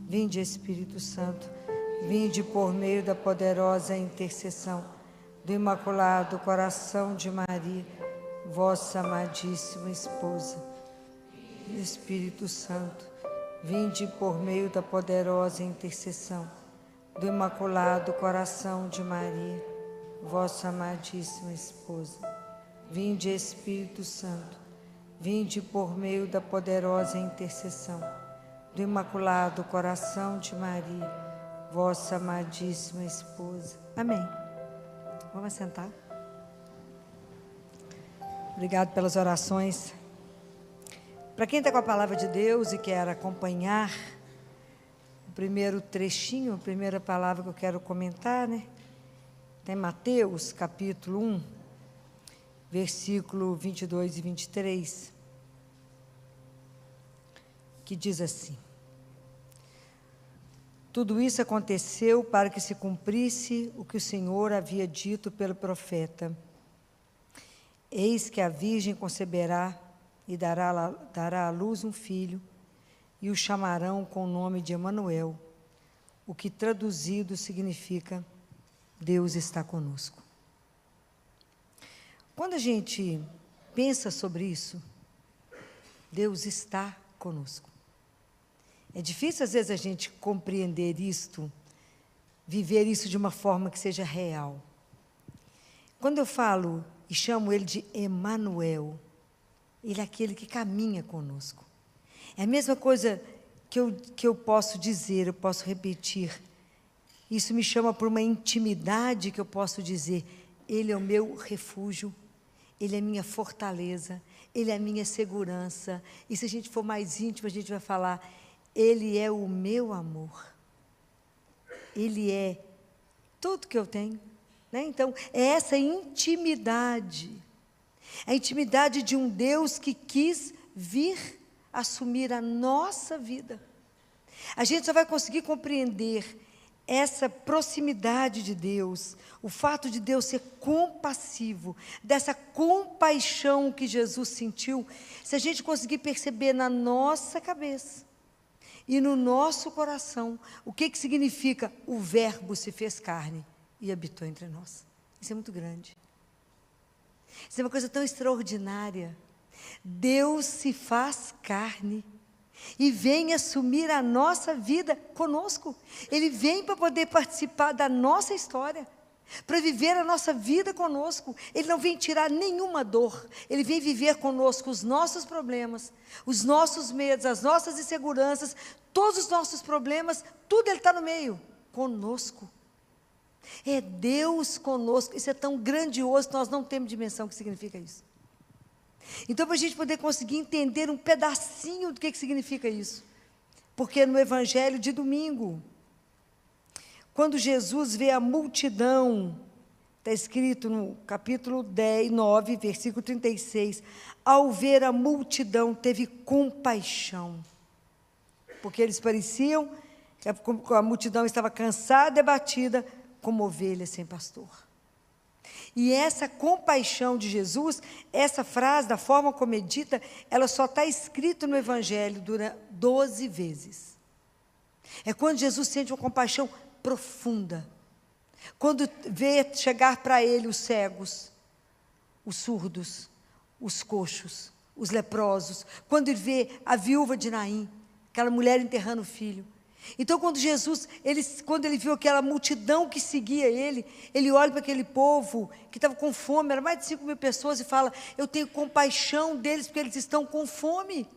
Vinde, Espírito Santo, vinde por meio da poderosa intercessão do Imaculado Coração de Maria, vossa amadíssima esposa. Espírito Santo, vinde por meio da poderosa intercessão do Imaculado Coração de Maria, vossa amadíssima esposa. Vinde, Espírito Santo, vinde por meio da poderosa intercessão do Imaculado Coração de Maria, vossa amadíssima esposa. Amém. Vamos sentar. Obrigado pelas orações. Para quem está com a palavra de Deus e quer acompanhar o primeiro trechinho, a primeira palavra que eu quero comentar, né? Tem Mateus, capítulo 1, versículo 22 e 23, que diz assim: tudo isso aconteceu para que se cumprisse o que o Senhor havia dito pelo profeta. Eis que a virgem conceberá e dará à luz um filho, e o chamarão com o nome de Emanuel, o que traduzido significa Deus está conosco. Quando a gente pensa sobre isso, Deus está conosco. É difícil às vezes a gente compreender isto, viver isso de uma forma que seja real. Quando eu falo e chamo ele de Emanuel, ele é aquele que caminha conosco. É a mesma coisa que eu posso dizer, eu posso repetir. Isso me chama por uma intimidade que eu posso dizer: ele é o meu refúgio, ele é a minha fortaleza, ele é a minha segurança. E se a gente for mais íntimo, a gente vai falar: ele é o meu amor. Ele é tudo que eu tenho. Né? Então, é essa intimidade. A intimidade de um Deus que quis vir assumir a nossa vida. A gente só vai conseguir compreender essa proximidade de Deus, o fato de Deus ser compassivo, dessa compaixão que Jesus sentiu, se a gente conseguir perceber na nossa cabeça e no nosso coração o que significa o Verbo se fez carne e habitou entre nós. Isso é muito grande. Isso é uma coisa tão extraordinária. Deus se faz carne e vem assumir a nossa vida conosco. Ele vem para poder participar da nossa história, para viver a nossa vida conosco. Ele não vem tirar nenhuma dor. Ele vem viver conosco os nossos problemas, os nossos medos, as nossas inseguranças, todos os nossos problemas, tudo Ele está no meio, conosco. É Deus conosco. Isso é tão grandioso que nós não temos dimensão do que significa isso. Então, para a gente poder conseguir entender um pedacinho do que significa isso, porque no Evangelho de domingo, quando Jesus vê a multidão, está escrito no capítulo 9, versículo 36, ao ver a multidão, teve compaixão, porque eles pareciam que a multidão estava cansada e abatida, como ovelhas sem pastor. E essa compaixão de Jesus, essa frase, da forma como é dita, ela só está escrita no Evangelho 12 vezes. É quando Jesus sente uma compaixão profunda. Quando vê chegar para ele os cegos, os surdos, os coxos, os leprosos. Quando ele vê a viúva de Naim, aquela mulher enterrando o filho. Então, quando Jesus, quando ele viu aquela multidão que seguia ele olha para aquele povo que estava com fome, era mais de 5.000 pessoas, e fala: eu tenho compaixão deles, porque eles estão com fome.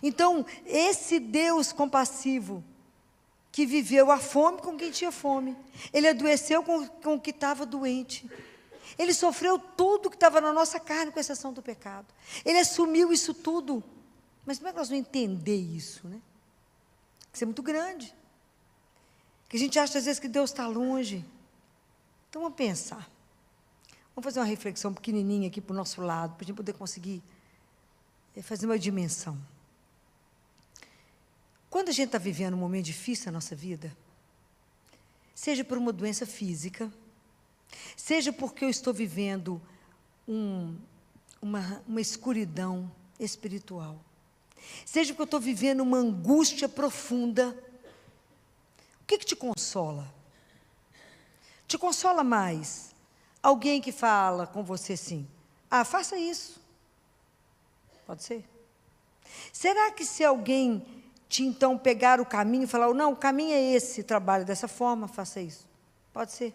Então, esse Deus compassivo, que viveu a fome com quem tinha fome, ele adoeceu com o que estava doente, ele sofreu tudo que estava na nossa carne, com exceção do pecado, ele assumiu isso tudo. Mas como é que nós vamos entender isso, né? Isso é muito grande, que a gente acha às vezes que Deus está longe. Então vamos pensar, vamos fazer uma reflexão pequenininha aqui para o nosso lado, para a gente poder conseguir fazer uma dimensão. Quando a gente está vivendo um momento difícil na nossa vida, seja por uma doença física, seja porque eu estou vivendo uma escuridão espiritual, seja porque eu estou vivendo uma angústia profunda, o que te consola? Te consola mais alguém que fala com você assim, faça isso. Pode ser? Será que se alguém te então pegar o caminho e falar, não, o caminho é esse, trabalhe dessa forma, faça isso? Pode ser.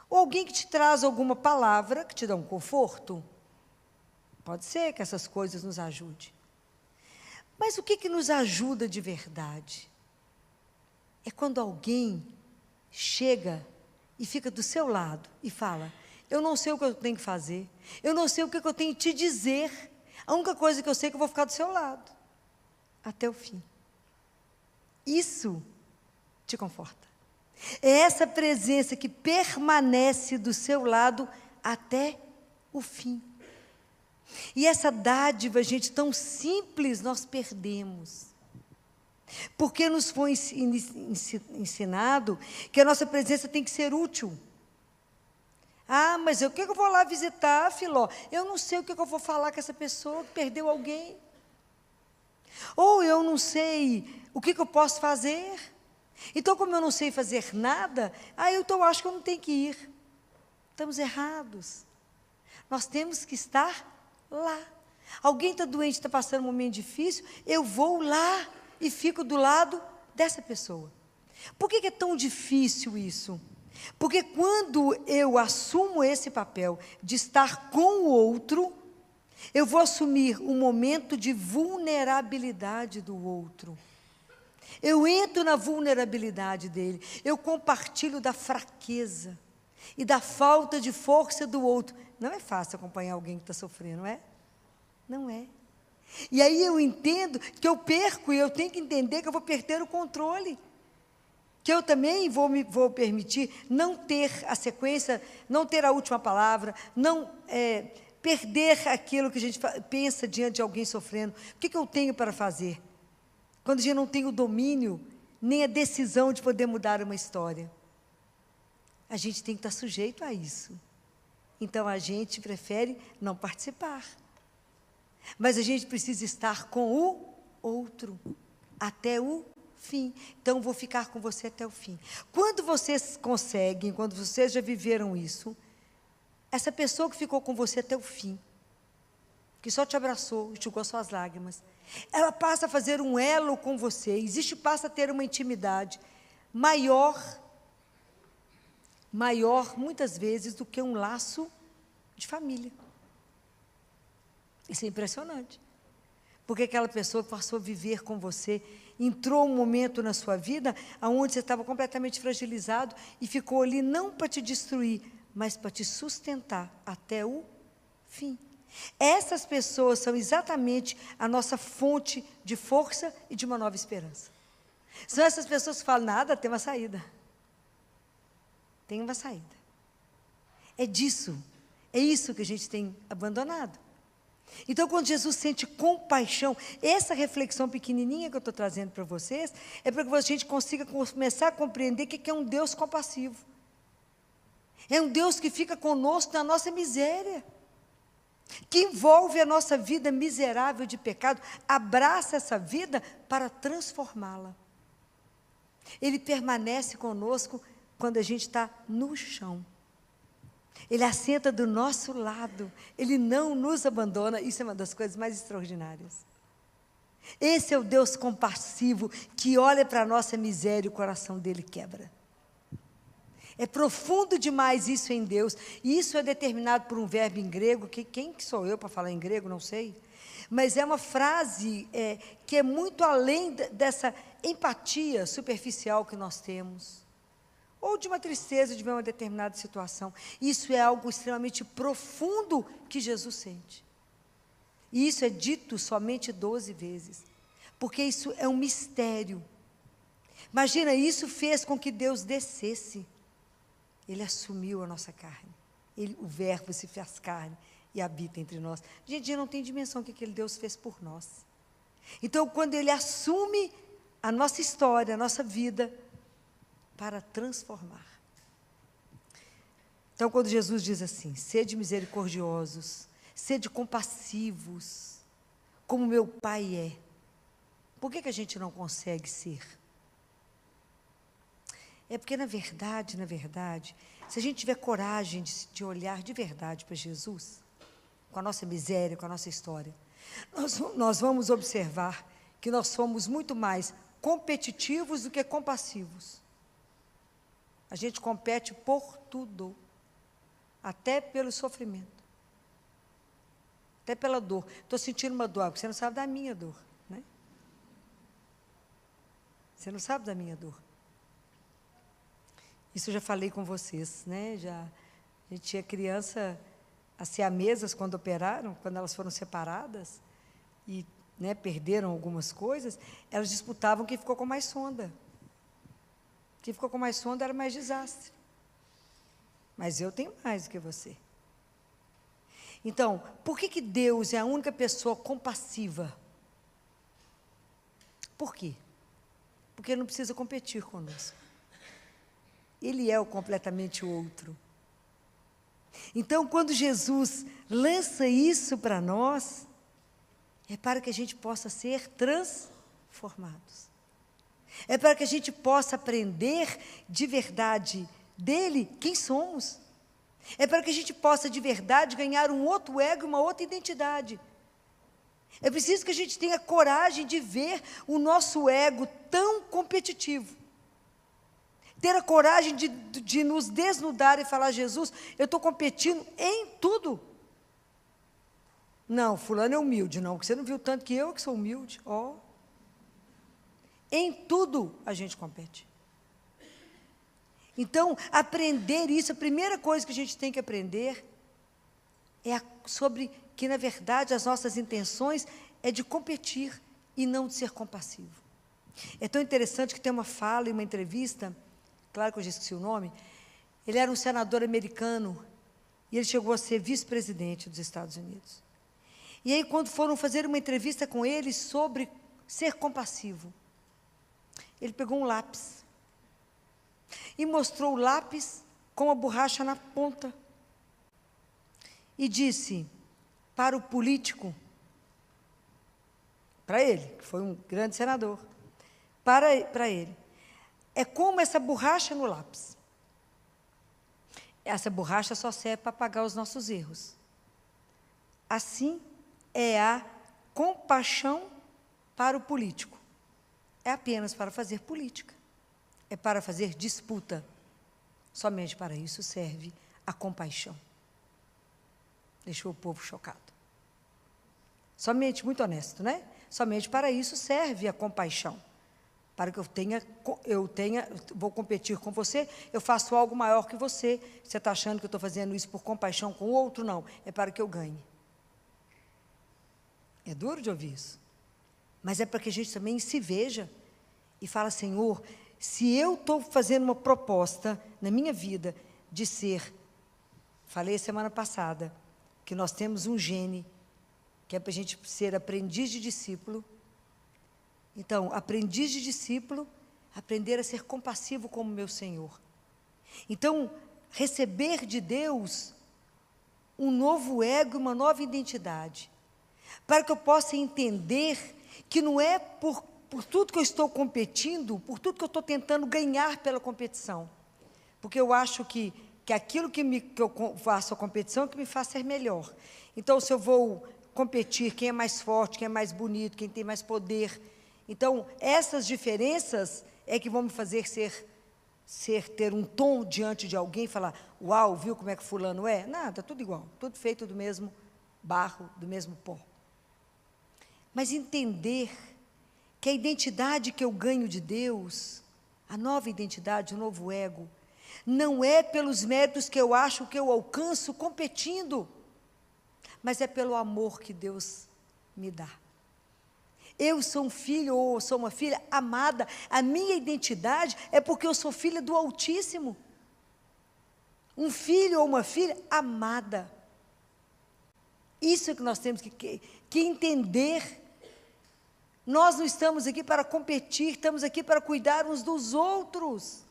Ou alguém que te traz alguma palavra que te dá um conforto? Pode ser que essas coisas nos ajudem. Mas o que nos ajuda de verdade? É quando alguém chega e fica do seu lado e fala, eu não sei o que eu tenho que fazer, eu não sei o que eu tenho que te dizer, a única coisa que eu sei é que eu vou ficar do seu lado, até o fim. Isso te conforta. É essa presença que permanece do seu lado até o fim. E essa dádiva, gente, tão simples, nós perdemos. Porque nos foi ensinado que a nossa presença tem que ser útil. Mas o que eu vou lá visitar, Filó? Eu não sei o que eu vou falar com essa pessoa que perdeu alguém. Ou eu não sei o que eu posso fazer. Então, como eu não sei fazer nada, eu acho que eu não tenho que ir. Estamos errados. Nós temos que estar lá. Alguém está doente, está passando um momento difícil, eu vou lá e fico do lado dessa pessoa. Por que é tão difícil isso? Porque quando eu assumo esse papel de estar com o outro, eu vou assumir um momento de vulnerabilidade do outro. Eu entro na vulnerabilidade dele, eu compartilho da fraqueza e da falta de força do outro. Não é fácil acompanhar alguém que está sofrendo, não é? Não é. E aí eu entendo que eu perco, e eu tenho que entender que eu vou perder o controle. Que eu também vou permitir não ter a sequência, não ter a última palavra, não perder aquilo que a gente pensa diante de alguém sofrendo. O que eu tenho para fazer? Quando a gente não tem o domínio, nem a decisão de poder mudar uma história. A gente tem que estar sujeito a isso. Então, a gente prefere não participar. Mas a gente precisa estar com o outro, até o fim. Então, vou ficar com você até o fim. Quando vocês conseguem, quando vocês já viveram isso, essa pessoa que ficou com você até o fim, que só te abraçou, enxugou suas lágrimas, ela passa a fazer um elo com você, passa a ter uma intimidade maior, muitas vezes, do que um laço de família. Isso é impressionante. Porque aquela pessoa que passou a viver com você, entrou um momento na sua vida onde você estava completamente fragilizado e ficou ali não para te destruir, mas para te sustentar até o fim. Essas pessoas são exatamente a nossa fonte de força e de uma nova esperança. São essas pessoas que falam, nada, tem uma saída. Tem uma saída. É isso que a gente tem abandonado. Então, quando Jesus sente compaixão, essa reflexão pequenininha que eu estou trazendo para vocês, é para que a gente consiga começar a compreender que é um Deus compassivo. É um Deus que fica conosco na nossa miséria, que envolve a nossa vida miserável de pecado, abraça essa vida para transformá-la. Ele permanece conosco quando a gente está no chão. Ele assenta do nosso lado, Ele não nos abandona, isso é uma das coisas mais extraordinárias. Esse é o Deus compassivo, que olha para a nossa miséria e o coração dele quebra. É profundo demais isso em Deus, e isso é determinado por um verbo em grego, que quem que sou eu para falar em grego, não sei, mas é uma frase que é muito além dessa empatia superficial que nós temos, ou de uma tristeza de ver uma determinada situação. Isso é algo extremamente profundo que Jesus sente. E isso é dito somente 12 vezes, porque isso é um mistério. Imagina, isso fez com que Deus descesse. Ele assumiu a nossa carne. O verbo se fez carne e habita entre nós. Gente, não tem dimensão que aquele Deus fez por nós. Então, quando Ele assume a nossa história, a nossa vida, para transformar. Então, quando Jesus diz assim, sede misericordiosos, sede compassivos, como meu Pai é. Por que a gente não consegue ser? É porque, na verdade, se a gente tiver coragem de olhar de verdade para Jesus, com a nossa miséria, com a nossa história, nós vamos observar que nós somos muito mais competitivos do que compassivos. A gente compete por tudo, até pelo sofrimento, até pela dor. Estou sentindo uma dor, porque você não sabe da minha dor, né? Você não sabe da minha dor. Isso eu já falei com vocês, né? A gente tinha criança, as siamesas, quando operaram, quando elas foram separadas e, né, perderam algumas coisas, elas disputavam quem ficou com mais sonda. Quem ficou com mais sonda era mais desastre. Mas eu tenho mais do que você. Então, por que Deus é a única pessoa compassiva? Por quê? Porque Ele não precisa competir conosco. Ele é o completamente outro. Então, quando Jesus lança isso para nós, é para que a gente possa ser transformados. É para que a gente possa aprender de verdade dele quem somos. É para que a gente possa de verdade ganhar um outro ego e uma outra identidade. É preciso que a gente tenha coragem de ver o nosso ego tão competitivo. Ter a coragem de nos desnudar e falar: Jesus, eu estou competindo em tudo. Não, fulano é humilde, não, porque você não viu tanto que eu que sou humilde. Ó. Em tudo a gente compete. Então, aprender isso, a primeira coisa que a gente tem que aprender é sobre que, na verdade, as nossas intenções é de competir e não de ser compassivo. É tão interessante que tem uma fala e uma entrevista, claro que eu já esqueci o nome, ele era um senador americano e ele chegou a ser vice-presidente dos Estados Unidos. E aí, quando foram fazer uma entrevista com ele sobre ser compassivo, ele pegou um lápis e mostrou o lápis com a borracha na ponta e disse para o político, para ele, que foi um grande senador, para ele, é como essa borracha no lápis. Essa borracha só serve para apagar os nossos erros. Assim é a compaixão para o político. É apenas para fazer política. É para fazer disputa. Somente para isso serve a compaixão. Deixou o povo chocado. Somente, muito honesto, né? Somente para isso serve a compaixão. Para que vou competir com você, eu faço algo maior que você. Você está achando que eu estou fazendo isso por compaixão com o outro? Não, é para que eu ganhe. É duro de ouvir isso. Mas é para que a gente também se veja e fala: Senhor, se eu estou fazendo uma proposta na minha vida de ser, falei semana passada, que nós temos um gene, que é para a gente ser aprendiz de discípulo. Então, aprendiz de discípulo, aprender a ser compassivo como meu Senhor. Então, receber de Deus um novo ego e uma nova identidade, para que eu possa entender que não é por tudo que eu estou competindo, por tudo que eu estou tentando ganhar pela competição, porque eu acho que aquilo que eu faço a competição é que me faz ser melhor. Então, se eu vou competir, quem é mais forte, quem é mais bonito, quem tem mais poder. Então, essas diferenças é que vão me fazer ter um tom diante de alguém e falar: uau, viu como é que fulano é? Nada, tudo igual, tudo feito do mesmo barro, do mesmo pó. Mas entender que a identidade que eu ganho de Deus, a nova identidade, o novo ego, não é pelos méritos que eu acho que eu alcanço competindo, mas é pelo amor que Deus me dá. Eu sou um filho ou sou uma filha amada, a minha identidade é porque eu sou filha do Altíssimo. Um filho ou uma filha amada. Isso é que nós temos que entender. Nós não estamos aqui para competir, estamos aqui para cuidar uns dos outros.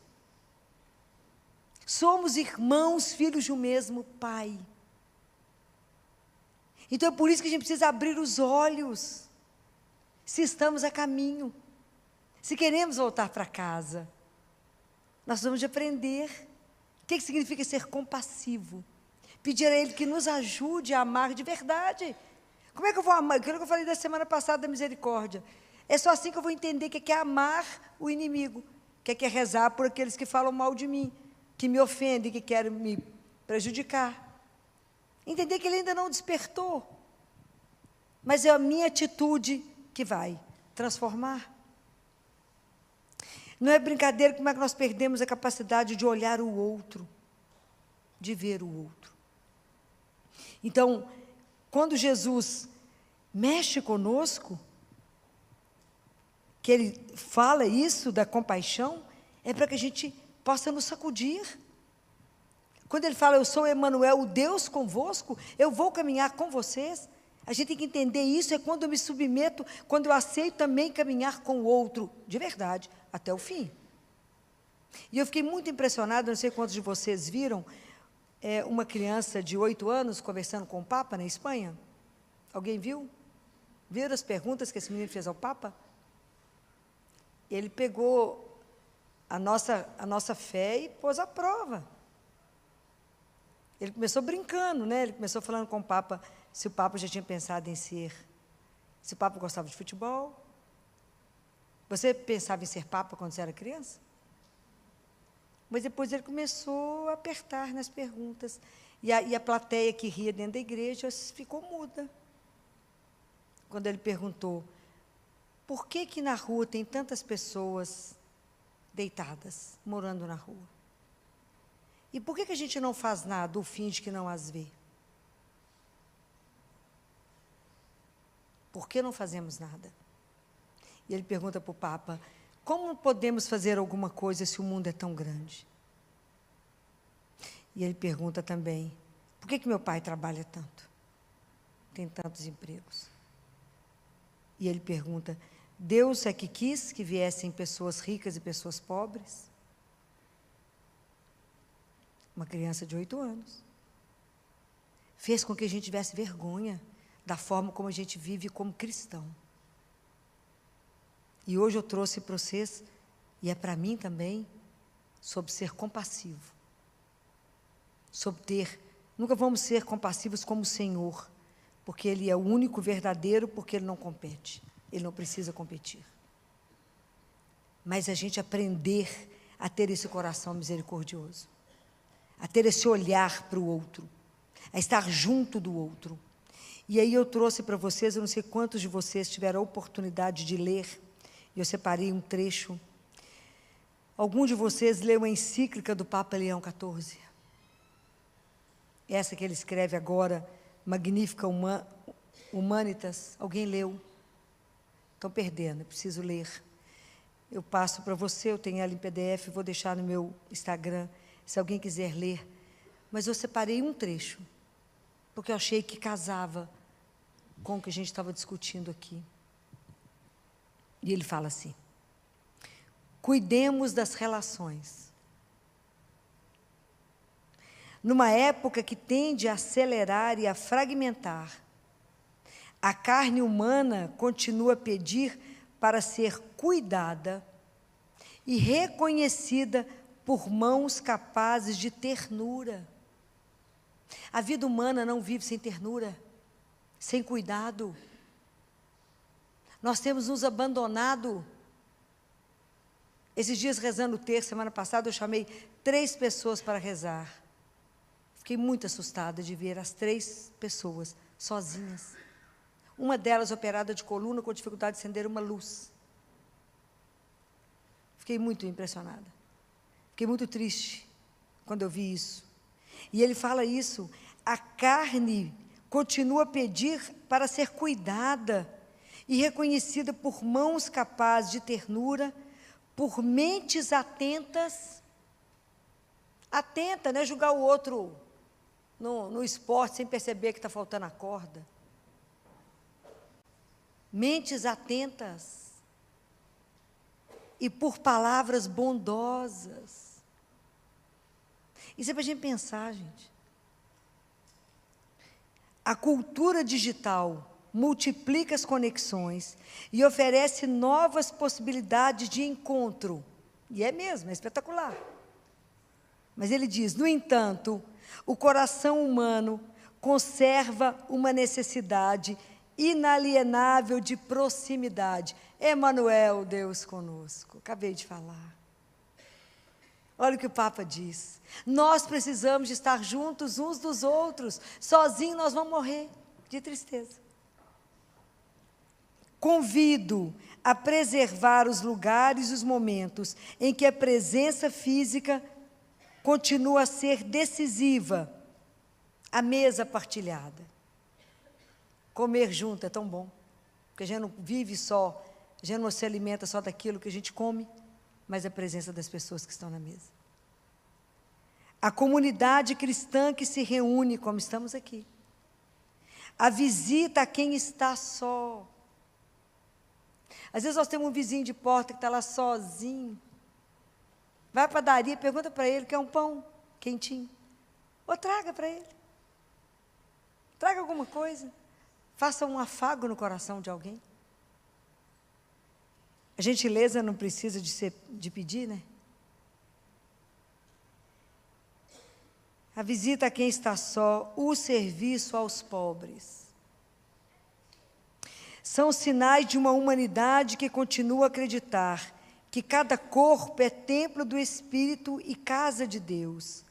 Somos irmãos, filhos de um mesmo Pai. Então é por isso que a gente precisa abrir os olhos. se estamos a caminho, se queremos voltar para casa. Nós vamos aprender o que significa ser compassivo. Pedir a Ele que nos ajude a amar de verdade. Como é que eu vou amar? Aquilo que eu falei da semana passada da misericórdia. É só assim que eu vou entender o que é amar o inimigo, o que é rezar por aqueles que falam mal de mim, que me ofendem, que querem me prejudicar. Entender que Ele ainda não despertou. Mas é a minha atitude que vai transformar. Não é brincadeira como é que nós perdemos a capacidade de olhar o outro, de ver o outro. Então, quando Jesus mexe conosco, que Ele fala isso da compaixão, é para que a gente possa nos sacudir. Quando Ele fala, eu sou Emanuel, o Deus convosco, eu vou caminhar com vocês. A gente tem que entender isso, é quando eu me submeto, quando eu aceito também caminhar com o outro, de verdade, até o fim. E eu fiquei muito impressionada, não sei quantos de vocês viram, uma criança de 8 anos conversando com o Papa na Espanha. Alguém viu? Viram as perguntas que esse menino fez ao Papa? Ele pegou a nossa fé e pôs à prova. Ele começou brincando, né? Ele começou falando com o Papa, se o Papa já tinha pensado em ser, se o Papa gostava de futebol. Você pensava em ser Papa quando você era criança? Mas depois ele começou a apertar nas perguntas. E a plateia que ria dentro da igreja ficou muda. Quando ele perguntou, por que na rua tem tantas pessoas deitadas, morando na rua? E por que a gente não faz nada ou finge que não as vê? Por que não fazemos nada? E ele pergunta para o Papa, como podemos fazer alguma coisa se o mundo é tão grande? E ele pergunta também, por que meu pai trabalha tanto? Tem tantos empregos. E ele pergunta, Deus é que quis que viessem pessoas ricas e pessoas pobres? Uma criança de 8 anos. Fez com que a gente tivesse vergonha da forma como a gente vive como cristão. E hoje eu trouxe para vocês, e é para mim também, sobre ser compassivo. Sobre nunca vamos ser compassivos como o Senhor, porque Ele é o único verdadeiro, porque Ele não compete. Ele não precisa competir. Mas a gente aprender a ter esse coração misericordioso, a ter esse olhar para o outro, a estar junto do outro. E aí eu trouxe para vocês, eu não sei quantos de vocês tiveram a oportunidade de ler, e eu separei um trecho. Algum de vocês leu a encíclica do Papa Leão XIV? Essa que ele escreve agora, Magnificat Humanitas. Alguém leu? Estão perdendo, eu preciso ler. Eu passo para você, eu tenho ela em PDF, vou deixar no meu Instagram, se alguém quiser ler. Mas eu separei um trecho, porque eu achei que casava com o que a gente estava discutindo aqui. E ele fala assim, cuidemos das relações. Numa época que tende a acelerar e a fragmentar, a carne humana continua a pedir para ser cuidada e reconhecida por mãos capazes de ternura. A vida humana não vive sem ternura, sem cuidado. Nós temos nos abandonado. Esses dias rezando o terço, semana passada, eu chamei 3 pessoas para rezar. Fiquei muito assustada de ver as 3 pessoas sozinhas. Uma delas operada de coluna com dificuldade de acender uma luz. Fiquei muito impressionada. Fiquei muito triste quando eu vi isso. E ele fala isso, a carne continua a pedir para ser cuidada e reconhecida por mãos capazes de ternura, por mentes atentas. Atenta, não é julgar o outro no esporte sem perceber que está faltando a corda. Mentes atentas e por palavras bondosas. Isso é para a gente pensar, gente. A cultura digital multiplica as conexões e oferece novas possibilidades de encontro. E é mesmo, é espetacular. Mas ele diz, no entanto, o coração humano conserva uma necessidade inalienável de proximidade. Emmanuel, Deus conosco. Acabei de falar. Olha o que o Papa diz. Nós precisamos de estar juntos uns dos outros. Sozinhos nós vamos morrer de tristeza. Convido a preservar os lugares e os momentos em que a presença física continua a ser decisiva. A mesa partilhada. Comer junto é tão bom, porque a gente não vive só, a gente não se alimenta só daquilo que a gente come, mas a presença das pessoas que estão na mesa. A comunidade cristã que se reúne, como estamos aqui. A visita a quem está só. Às vezes nós temos um vizinho de porta que está lá sozinho. Vai à padaria, pergunta para ele, quer um pão quentinho? Ou traga para ele. Traga alguma coisa. Faça um afago no coração de alguém. A gentileza não precisa de pedir, né? A visita a quem está só, o serviço aos pobres. São sinais de uma humanidade que continua a acreditar que cada corpo é templo do Espírito e casa de Deus.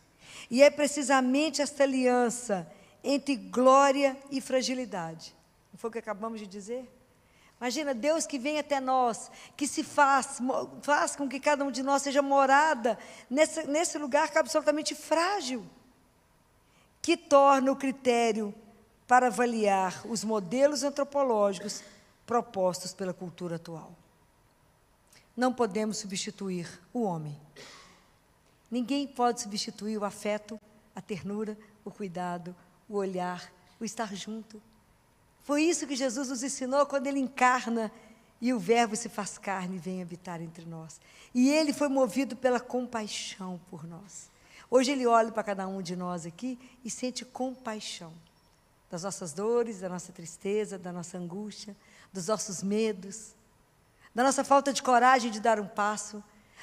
E é precisamente esta aliança entre glória e fragilidade. Não foi o que acabamos de dizer? Imagina, Deus que vem até nós, que se faz com que cada um de nós seja morada nesse lugar que é absolutamente frágil, que torna o critério para avaliar os modelos antropológicos propostos pela cultura atual. Não podemos substituir o homem. Ninguém pode substituir o afeto, a ternura, o cuidado, o olhar, o estar junto. Foi isso que Jesus nos ensinou quando Ele encarna e o Verbo se faz carne e vem habitar entre nós. E Ele foi movido pela compaixão por nós. Hoje Ele olha para cada um de nós aqui e sente compaixão das nossas dores, da nossa tristeza, da nossa angústia, dos nossos medos, da nossa falta de coragem de dar um passo,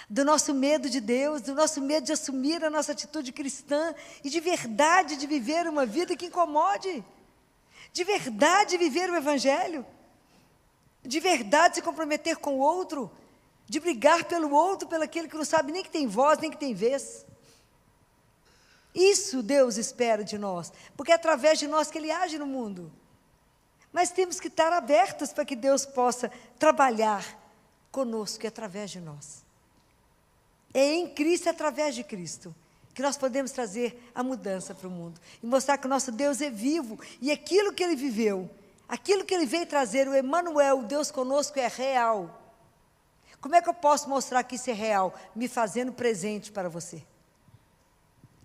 do nosso medo de Deus, do nosso medo de assumir a nossa atitude cristã e de verdade de viver uma vida que incomode, de verdade viver o Evangelho, de verdade se comprometer com o outro, de brigar pelo outro, pelo aquele que não sabe nem que tem voz, nem que tem vez. Isso Deus espera de nós, porque é através de nós que Ele age no mundo. Mas temos que estar abertos para que Deus possa trabalhar conosco e através de nós. É em Cristo, através de Cristo, que nós podemos trazer a mudança para o mundo. E mostrar que o nosso Deus é vivo, e aquilo que Ele viveu, aquilo que Ele veio trazer, o Emmanuel, o Deus conosco, é real. Como é que eu posso mostrar que isso é real? Me fazendo presente para você.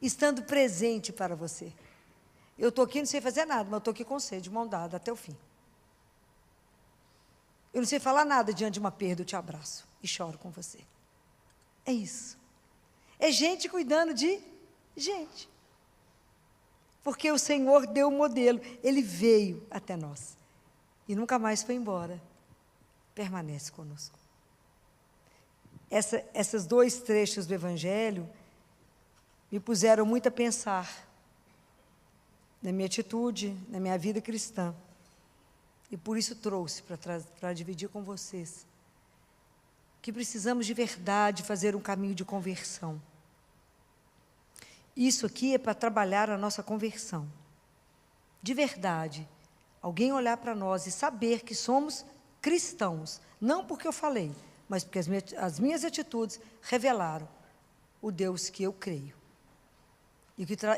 Estando presente para você. Eu estou aqui, não sei fazer nada, mas eu estou aqui com você, de mão dada, até o fim. Eu não sei falar nada diante de uma perda, eu te abraço e choro com você. É isso. É gente cuidando de gente. Porque o Senhor deu o modelo, Ele veio até nós. E nunca mais foi embora. Permanece conosco. Esses dois trechos do Evangelho me puseram muito a pensar na minha atitude, na minha vida cristã. E por isso trouxe para dividir com vocês que precisamos de verdade fazer um caminho de conversão. Isso aqui é para trabalhar a nossa conversão. De verdade, alguém olhar para nós e saber que somos cristãos, não porque eu falei, mas porque as minhas atitudes revelaram o Deus que eu creio.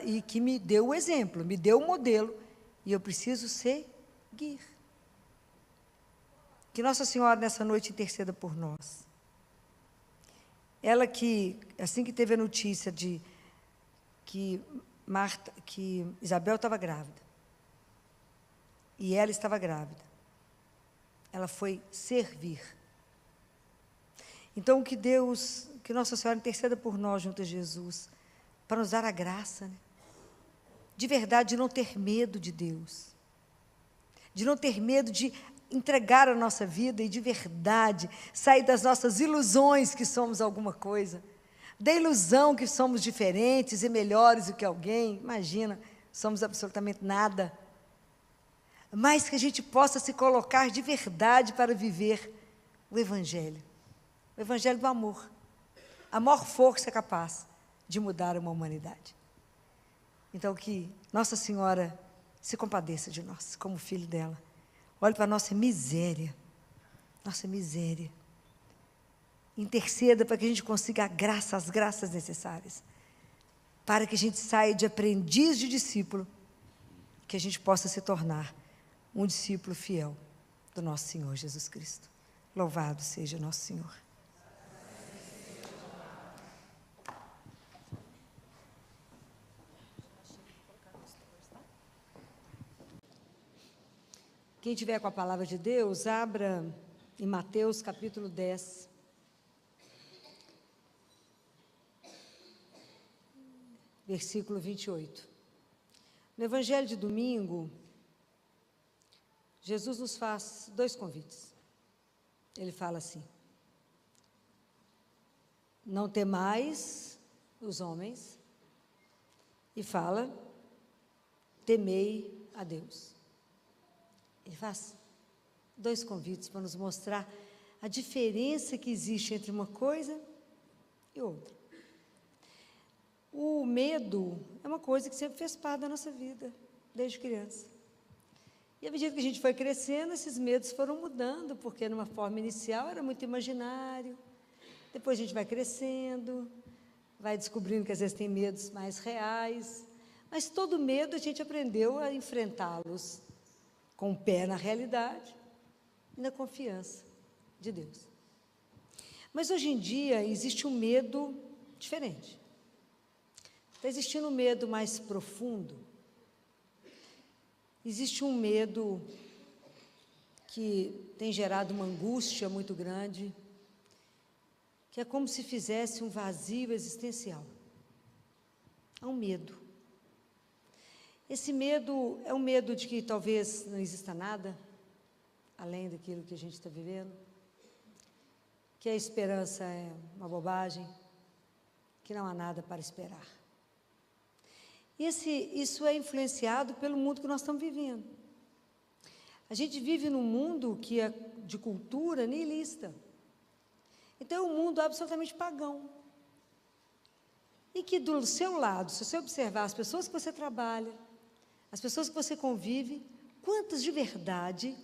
E que me deu o exemplo, me deu o modelo, e eu preciso seguir. Que Nossa Senhora, nessa noite, interceda por nós. Ela que, assim que teve a notícia de que Isabel estava grávida, e ela estava grávida, ela foi servir. Então, que Nossa Senhora interceda por nós junto a Jesus, para nos dar a graça, né? De verdade, de não ter medo de Deus, de não ter medo de entregar a nossa vida e de verdade sair das nossas ilusões que somos alguma coisa, da ilusão que somos diferentes e melhores do que alguém. Imagina, somos absolutamente nada. Mas que a gente possa se colocar de verdade para viver o Evangelho do amor. A maior força capaz de mudar uma humanidade. Então, que Nossa Senhora se compadeça de nós, como filho dela. Olhe para a nossa miséria. Interceda para que a gente consiga as graças necessárias. Para que a gente saia de aprendiz de discípulo, que a gente possa se tornar um discípulo fiel do nosso Senhor Jesus Cristo. Louvado seja nosso Senhor. Quem tiver com a palavra de Deus, abra em Mateus capítulo 10. Versículo 28. No Evangelho de domingo, Jesus nos faz 2 convites. Ele fala assim: não temais os homens, e fala: temei a Deus. Ele faz 2 convites para nos mostrar a diferença que existe entre uma coisa e outra. O medo é uma coisa que sempre fez parte da nossa vida, desde criança. E à medida que a gente foi crescendo, esses medos foram mudando, porque numa forma inicial era muito imaginário, depois a gente vai crescendo, vai descobrindo que às vezes tem medos mais reais, mas todo medo a gente aprendeu a enfrentá-los com o pé na realidade e na confiança de Deus. Mas hoje em dia existe um medo diferente. Está existindo um medo mais profundo. Existe um medo que tem gerado uma angústia muito grande, que é como se fizesse um vazio existencial. Há um medo. Esse medo é um medo de que talvez não exista nada além daquilo que a gente está vivendo, que a esperança é uma bobagem, que não há nada para esperar. Isso é influenciado pelo mundo que nós estamos vivendo. A gente vive num mundo que é de cultura nihilista. Então é um mundo absolutamente pagão. E que do seu lado, se você observar as pessoas que você trabalha, as pessoas que você convive, quantas de verdade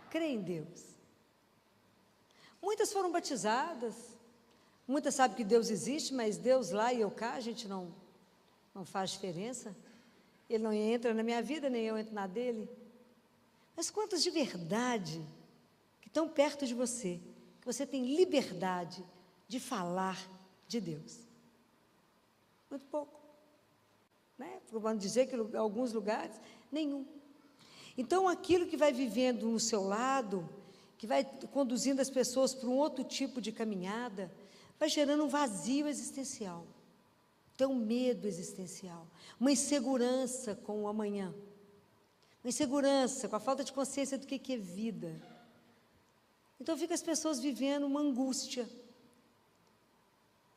creem em Deus? Muitas foram batizadas, muitas sabem que Deus existe, mas Deus lá e eu cá, a gente não faz diferença. Ele não entra na minha vida, nem eu entro na dele. Mas quantas de verdade que estão perto de você, que você tem liberdade de falar de Deus? Muito pouco. Vamos dizer que em alguns lugares, nenhum. Então, aquilo que vai vivendo no seu lado, que vai conduzindo as pessoas para um outro tipo de caminhada, vai gerando um vazio existencial. Então, um medo existencial, uma insegurança com o amanhã, uma insegurança com a falta de consciência do que é vida. Então, fica as pessoas vivendo uma angústia.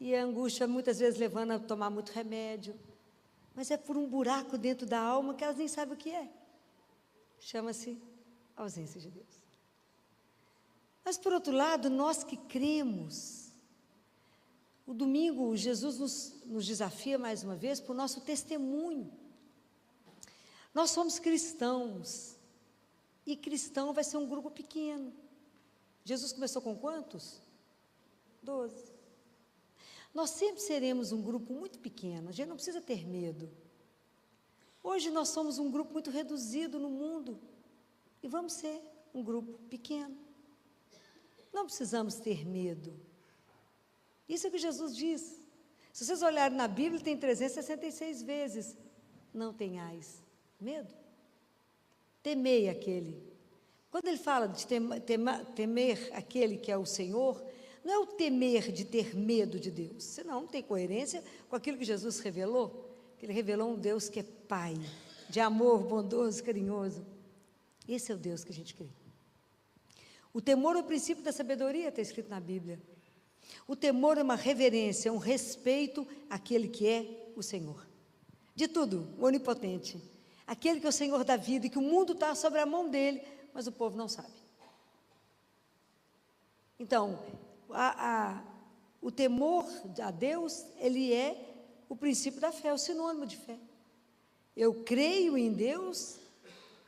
E a angústia, muitas vezes, levando a tomar muito remédio. Mas é por um buraco dentro da alma que elas nem sabem o que é. Chama-se ausência de Deus. Mas, por outro lado, nós que cremos, o domingo, Jesus nos desafia mais uma vez para o nosso testemunho. Nós somos cristãos, e cristão vai ser um grupo pequeno. Jesus começou com quantos? 12. Nós sempre seremos um grupo muito pequeno, a gente não precisa ter medo. Hoje nós somos um grupo muito reduzido no mundo, e vamos ser um grupo pequeno. Não precisamos ter medo. Isso é o que Jesus diz. Se vocês olharem na Bíblia, tem 366 vezes. Não tenhais medo. Temei aquele. Quando ele fala de temer aquele que é o Senhor, não é o temer de ter medo de Deus, senão não tem coerência com aquilo que Jesus revelou, que ele revelou um Deus que é Pai, de amor bondoso, carinhoso. Esse é o Deus que a gente crê. O temor é o princípio da sabedoria, está escrito na Bíblia. O temor é uma reverência, um respeito àquele que é o Senhor. De tudo, o onipotente. Aquele que é o Senhor da vida e que o mundo está sobre a mão dele, mas o povo não sabe. Então, o temor a Deus, ele é o princípio da fé, é o sinônimo de fé. Eu creio em Deus,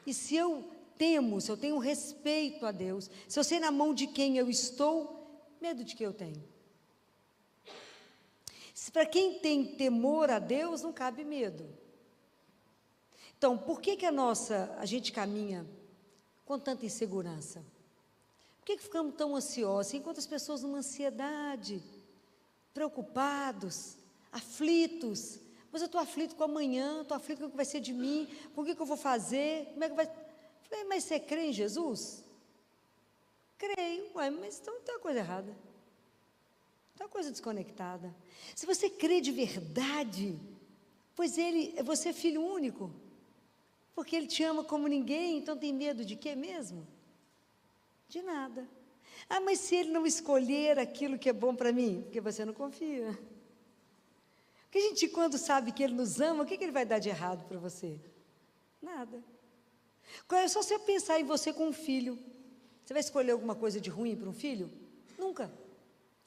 e se eu temo, se eu tenho respeito a Deus, se eu sei na mão de quem eu estou, medo de que eu tenho. Se para quem tem temor a Deus, não cabe medo. Então, por que a gente caminha com tanta insegurança? Por que ficamos tão ansiosos? Enquanto as pessoas numa ansiedade, preocupados, aflitos. Mas eu estou aflito com amanhã, estou aflito com o que vai ser de mim, com o que eu vou fazer, como é que vai... Falei, mas você crê em Jesus? Creio, mas então tem uma coisa errada. Tem uma coisa desconectada. Se você crê de verdade, pois você é filho único, porque Ele te ama como ninguém, então tem medo de quê mesmo? De nada. Ah, mas se Ele não escolher aquilo que é bom para mim? Porque você não confia. Porque a gente, quando sabe que Ele nos ama, o que Ele vai dar de errado para você? Nada. É só você pensar em você com um filho. Você vai escolher alguma coisa de ruim para um filho? Nunca.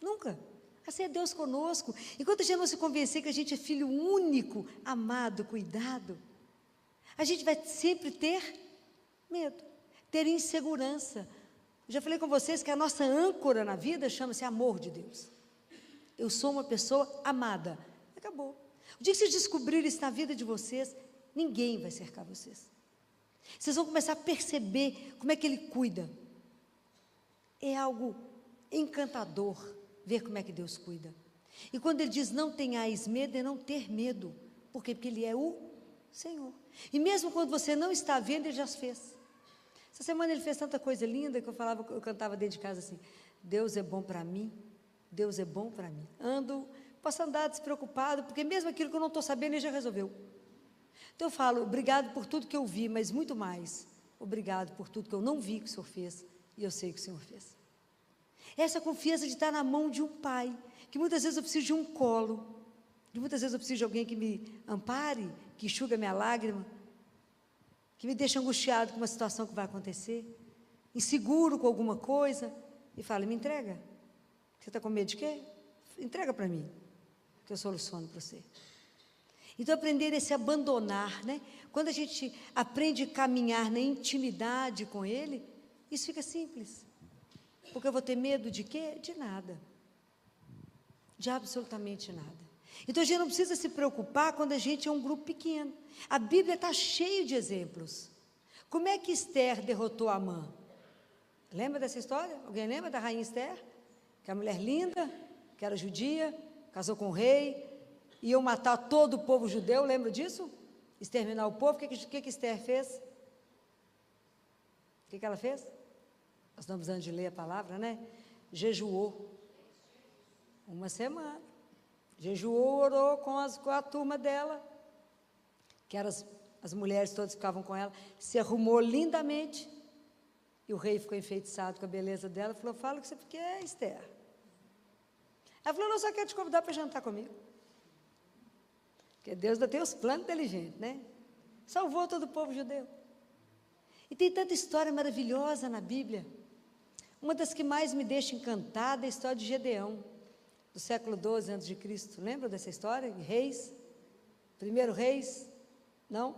Nunca. Assim é Deus conosco. Enquanto a gente não se convencer que a gente é filho único, amado, cuidado, a gente vai sempre ter medo, ter insegurança. Eu já falei com vocês que a nossa âncora na vida chama-se amor de Deus. Eu sou uma pessoa amada. Acabou. O dia que vocês descobrirem isso na vida de vocês, ninguém vai cercar vocês. Vocês vão começar a perceber como é que Ele cuida. É algo encantador ver como é que Deus cuida. E quando Ele diz não tenhais medo, é não ter medo. Por quê? Porque Ele é o Senhor. E mesmo quando você não está vendo, Ele já fez. Essa semana Ele fez tanta coisa linda que eu cantava dentro de casa assim: Deus é bom para mim, Deus é bom para mim. Posso andar despreocupado, porque mesmo aquilo que eu não estou sabendo, Ele já resolveu. Então eu falo, obrigado por tudo que eu vi, mas muito mais, obrigado por tudo que eu não vi que o Senhor fez, e eu sei que o Senhor fez. Essa confiança de estar na mão de um pai, que muitas vezes eu preciso de um colo, que muitas vezes eu preciso de alguém que me ampare, que enxuga minha lágrima, que me deixa angustiado com uma situação que vai acontecer, inseguro com alguma coisa, e fala, me entrega. Você está com medo de quê? Entrega para mim, que eu soluciono para você. Então, aprender a se abandonar, né? Quando a gente aprende a caminhar na intimidade com Ele, isso fica simples. Porque eu vou ter medo de quê? De nada. De absolutamente nada. Então, a gente não precisa se preocupar quando a gente é um grupo pequeno. A Bíblia está cheia de exemplos. Como é que Esther derrotou Amã? Lembra dessa história? Alguém lembra da rainha Esther? Que é uma mulher linda, que era judia, casou com o rei, iam matar todo o povo judeu, lembra disso? Exterminar o povo. O que Esther fez? O que ela fez? Nós estamos precisando de ler a palavra, né? Jejuou. Uma semana. Jejuou, orou com a turma dela, que eram as mulheres todas ficavam com ela, se arrumou lindamente, e o rei ficou enfeitiçado com a beleza dela, falou, fala o que você quer, Esther. Ela falou, não, só quero te convidar para jantar comigo. Porque Deus ainda tem os planos inteligentes, né? Salvou todo o povo judeu. E tem tanta história maravilhosa na Bíblia. Uma das que mais me deixa encantada é a história de Gedeão, do século 12 a.C. Lembra dessa história? Reis? Primeiro Reis? Não?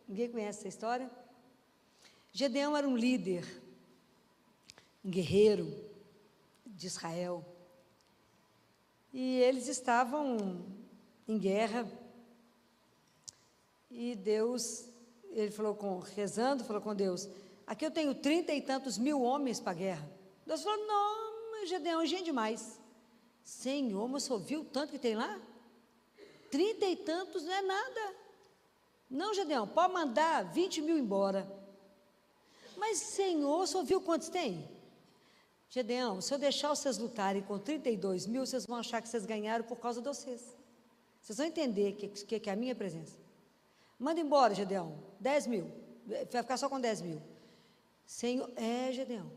Ninguém conhece essa história? Gedeão era um líder, um guerreiro de Israel. E eles estavam em guerra. E Deus, ele rezando, falou com Deus, aqui eu tenho 30 e tantos mil homens para a guerra. Deus falou, não, mas Gedeão é gente demais. Senhor, mas você ouviu o tanto que tem lá? 30 e tantos não é nada. Não, Gedeão, pode mandar 20 mil embora. Mas, Senhor, você ouviu quantos tem? Gedeão, se eu deixar vocês lutarem com 32 mil, vocês vão achar que vocês ganharam por causa de vocês. Vocês vão entender que é a minha presença. Manda embora, Gedeão, 10 mil, vai ficar só com 10 mil. Senhor, Gedeão.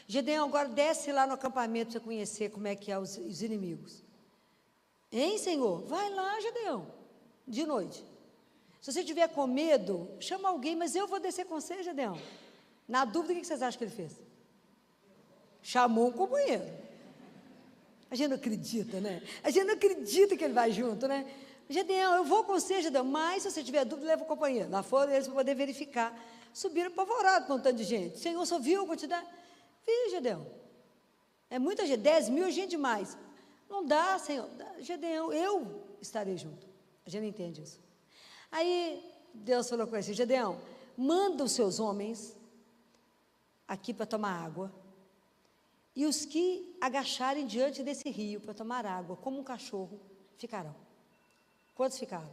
Gedeão, agora desce lá no acampamento para você conhecer como é que é os inimigos. Hein, Senhor? Vai lá, Gedeão, de noite. Se você tiver com medo, chama alguém, mas eu vou descer com você, Gedeão. Na dúvida, o que vocês acham que ele fez? Chamou um companheiro. A gente não acredita, né? A gente não acredita que ele vai junto, né? Gedeão, eu vou com você, Gedeão, mas se você tiver dúvida, leva o companheiro. Lá foram eles para poder verificar. Subiram apavorados com um tanto de gente. Senhor, só viu a quantidade? Vi, Gedeão. É muita gente, 10 mil é gente demais. Não dá, Senhor. Gedeão, eu estarei junto. A gente não entende isso. Aí Deus falou com ele assim: Gedeão, manda os seus homens aqui para tomar água, e os que agacharem diante desse rio para tomar água, como um cachorro, ficarão. Quantos ficaram?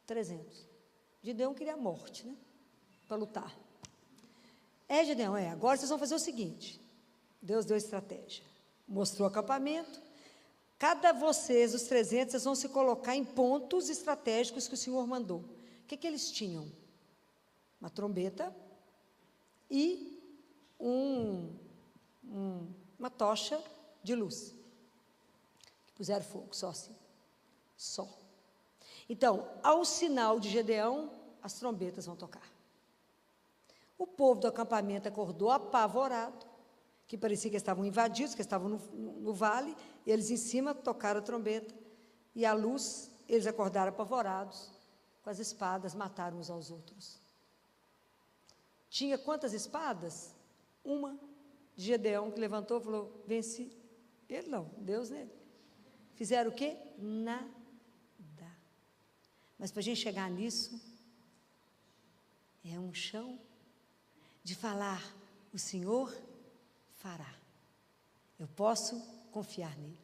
300. Gedeão queria a morte, né? Para lutar. Gedeão, agora vocês vão fazer o seguinte. Deus deu estratégia. Mostrou o acampamento. Cada vocês, os 300, vocês vão se colocar em pontos estratégicos que o Senhor mandou. O que eles tinham? Uma trombeta e uma tocha de luz. Puseram fogo, só assim. Só. Então, ao sinal de Gedeão, as trombetas vão tocar. O povo do acampamento acordou apavorado, que parecia que estavam invadidos, que estavam no vale, e eles em cima tocaram a trombeta, e a luz, eles acordaram apavorados, com as espadas, mataram uns aos outros. Tinha quantas espadas? Uma de Gedeão, que levantou e falou: venci. Ele não, Deus nele. Fizeram o quê? Nada. Mas para a gente chegar nisso, é um chão de falar: o Senhor fará. Eu posso confiar nele.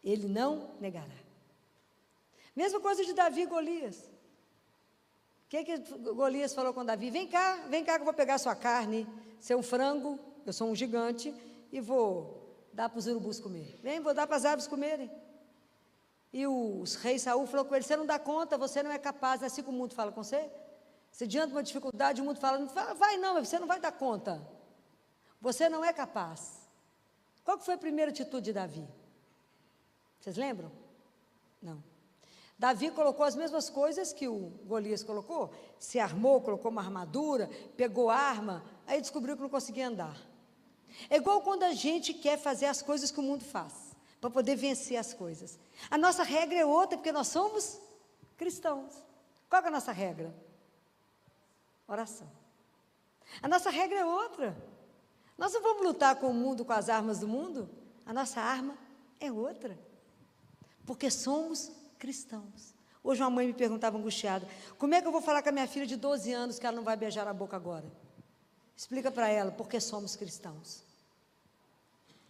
Ele não negará. Mesma coisa de Davi e Golias. O que Golias falou com Davi? Vem cá que eu vou pegar sua carne, ser um frango, eu sou um gigante, e vou dar para os urubus comer. Vou dar para as aves comerem. E os reis Saul falou com ele: você não dá conta, você não é capaz. É assim que o mundo fala com você? Você diante de uma dificuldade, o mundo fala: vai não, você não vai dar conta. Você não é capaz. Qual que foi a primeira atitude de Davi? Vocês lembram? Não. Davi colocou as mesmas coisas que o Golias colocou. Se armou, colocou uma armadura, pegou arma, aí descobriu que não conseguia andar. É igual quando a gente quer fazer as coisas que o mundo faz, para poder vencer as coisas. A nossa regra é outra, porque nós somos cristãos. Qual é a nossa regra? Oração. A nossa regra é outra. Nós não vamos lutar com o mundo, com as armas do mundo. A nossa arma é outra. Porque somos cristãos. Hoje uma mãe me perguntava angustiada: como é que eu vou falar com a minha filha de 12 anos que ela não vai beijar a boca agora? Explica para ela: porque somos cristãos.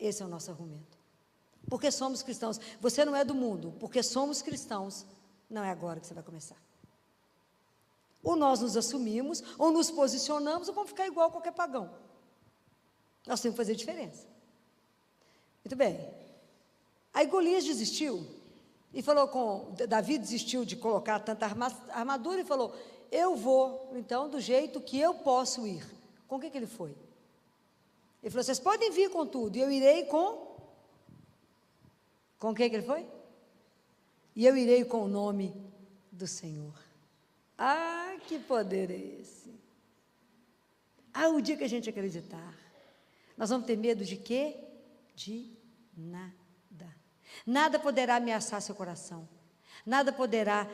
Esse é o nosso argumento. Porque somos cristãos. Você não é do mundo. Porque somos cristãos. Não é agora que você vai começar. Ou nós nos assumimos, ou nos posicionamos, ou vamos ficar igual a qualquer pagão. Nós temos que fazer diferença. Muito bem. Aí Golias desistiu, e falou Davi desistiu de colocar tanta armadura, e falou: eu vou, então, do jeito que eu posso ir. Com o que ele foi? Ele falou: vocês podem vir com tudo, e eu irei com o que ele foi? E eu irei com o nome do Senhor. Ah, que poder é esse? O dia que a gente acreditar, nós vamos ter medo de quê? De nada. Nada poderá ameaçar seu coração. Nada poderá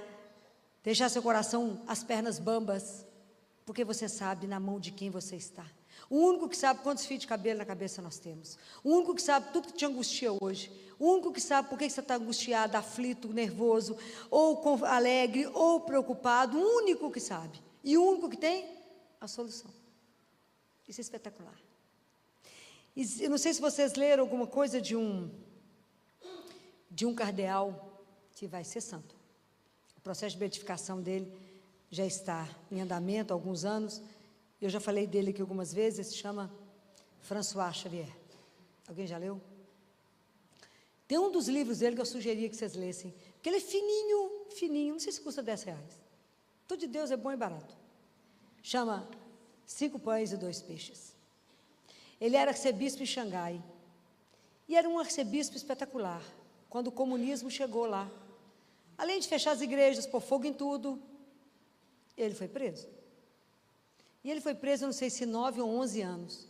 deixar seu coração, as pernas bambas, porque você sabe na mão de quem você está. O único que sabe quantos fios de cabelo na cabeça nós temos. O único que sabe tudo que te angustia hoje. O único que sabe por que você está angustiado, aflito, nervoso, ou alegre, ou preocupado. O único que sabe. E o único que tem a solução. Isso é espetacular. E eu não sei se vocês leram alguma coisa de um cardeal que vai ser santo. O processo de beatificação dele já está em andamento há alguns anos. Eu já falei dele aqui algumas vezes. Se chama François Xavier. Alguém já leu? Tem um dos livros dele que eu sugeria que vocês lessem, porque ele é fininho, não sei se custa R$10. Tudo de Deus é bom e barato. Chama 5 pães e 2 peixes. Ele era arcebispo em Xangai, e era um arcebispo espetacular, quando o comunismo chegou lá. Além de fechar as igrejas, pôr fogo em tudo, ele foi preso. E ele foi preso, não sei se 9 ou 11 anos.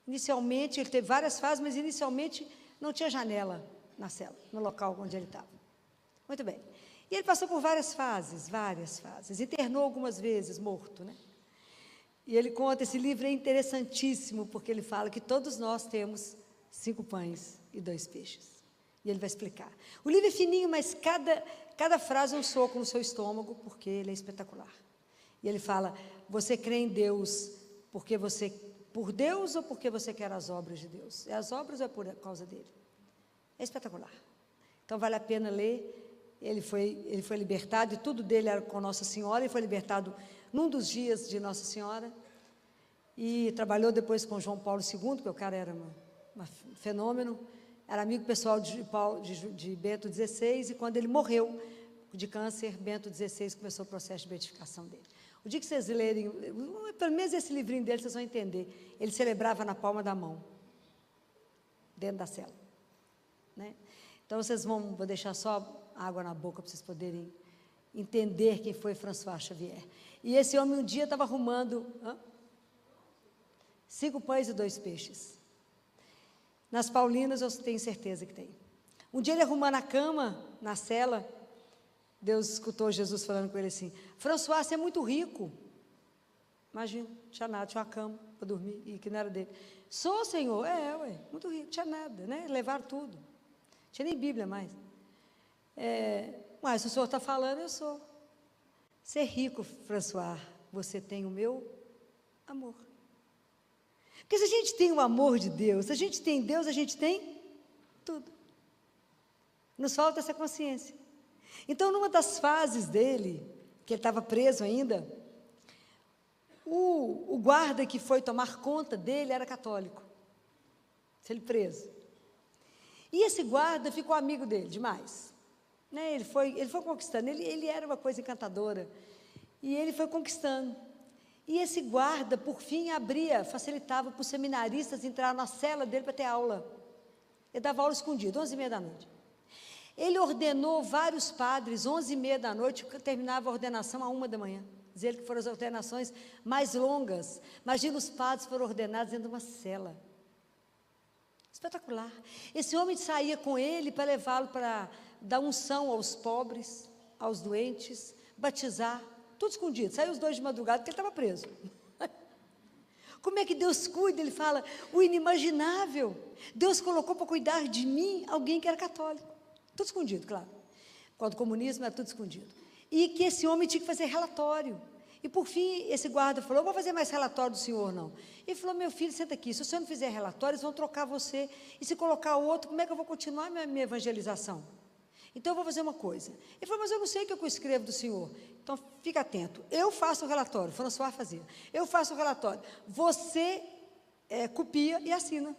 Inicialmente, ele teve várias fases, mas inicialmente não tinha janela na cela, no local onde ele estava. Muito bem. E ele passou por várias fases, internou algumas vezes, morto, né? E ele conta, esse livro é interessantíssimo, porque ele fala que todos nós temos 5 pães e 2 peixes. E ele vai explicar. O livro é fininho, mas cada frase é um soco no seu estômago, porque ele é espetacular. E ele fala, você crê em Deus por Deus ou porque você quer as obras de Deus? É as obras ou é por causa dele? É espetacular. Então vale a pena ler. Ele foi libertado, e tudo dele era com Nossa Senhora. Ele foi libertado num dos dias de Nossa Senhora, e trabalhou depois com João Paulo II, porque o cara era um fenômeno, era amigo pessoal de Bento XVI, e quando ele morreu de câncer, Bento XVI começou o processo de beatificação dele. O dia que vocês lerem, pelo menos esse livrinho dele, vocês vão entender. Ele celebrava na palma da mão, dentro da cela, né? Então vocês vou deixar só água na boca para vocês poderem entender quem foi François Xavier. E esse homem um dia estava arrumando 5 pães e 2 peixes. Nas Paulinas eu tenho certeza que tem. Um dia ele arrumando a cama na cela, Deus escutou Jesus falando com ele assim, François, você é muito rico. Imagina, tinha nada, tinha uma cama para dormir, e que não era dele. Sou, Senhor? Muito rico, tinha nada, né? Levaram tudo. Tinha nem Bíblia mais. Mas se o Senhor está falando, eu sou. Ser rico, François, você tem o meu amor. Porque se a gente tem o amor de Deus, se a gente tem Deus, a gente tem tudo. Nos falta essa consciência. Então, numa das fases dele, que ele estava preso ainda, o guarda que foi tomar conta dele era católico. Ele preso. E esse guarda ficou amigo dele demais. Né? Ele foi conquistando, ele era uma coisa encantadora, e ele foi conquistando. E esse guarda, por fim, facilitava para os seminaristas entrar na cela dele para ter aula. Ele dava aula escondido, 11h30 da noite. Ele ordenou vários padres, 11h30 da noite, terminava a ordenação à 1 da manhã. Diz ele que foram as ordenações mais longas. Imagina, os padres foram ordenados dentro de uma cela. Espetacular. Esse homem saía com ele para levá-lo para dar unção aos pobres, aos doentes, batizar, tudo escondido. Saiu os 2 de madrugada, porque ele estava preso. Como é que Deus cuida? Ele fala, o inimaginável. Deus colocou para cuidar de mim alguém que era católico. Tudo escondido, claro. Quando o comunismo era tudo escondido. E que esse homem tinha que fazer relatório. E por fim, esse guarda falou, eu vou fazer mais relatório do senhor, não. Ele falou, meu filho, senta aqui, se o senhor não fizer relatório, eles vão trocar você, e se colocar outro, como é que eu vou continuar minha evangelização? Então eu vou fazer uma coisa. Ele falou, mas eu não sei o que eu escrevo do senhor. Então fica atento, eu faço o relatório, François fazia, eu faço o relatório, você copia e assina,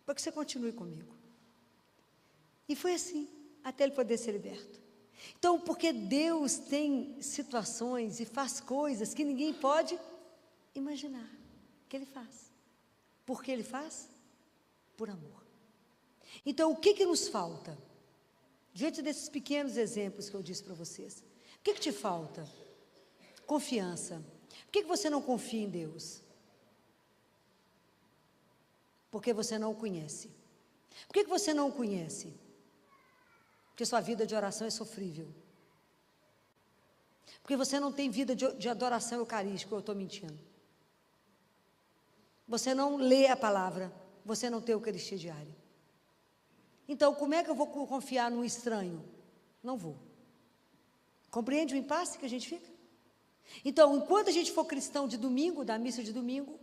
para que você continue comigo. E foi assim, até ele poder ser liberto. Então, porque Deus tem situações e faz coisas que ninguém pode imaginar que Ele faz. Por que Ele faz? Por amor. Então, o que nos falta? Diante desses pequenos exemplos que eu disse para vocês, o que te falta? Confiança. Por que você não confia em Deus? Porque você não o conhece. Por que você não o conhece? Porque sua vida de oração é sofrível. Porque você não tem vida de adoração eucarística, eu estou mentindo. Você não lê a palavra, você não tem Eucaristia diária. Então, como é que eu vou confiar num estranho? Não vou. Compreende o impasse que a gente fica? Então, enquanto a gente for cristão de domingo, da missa de domingo,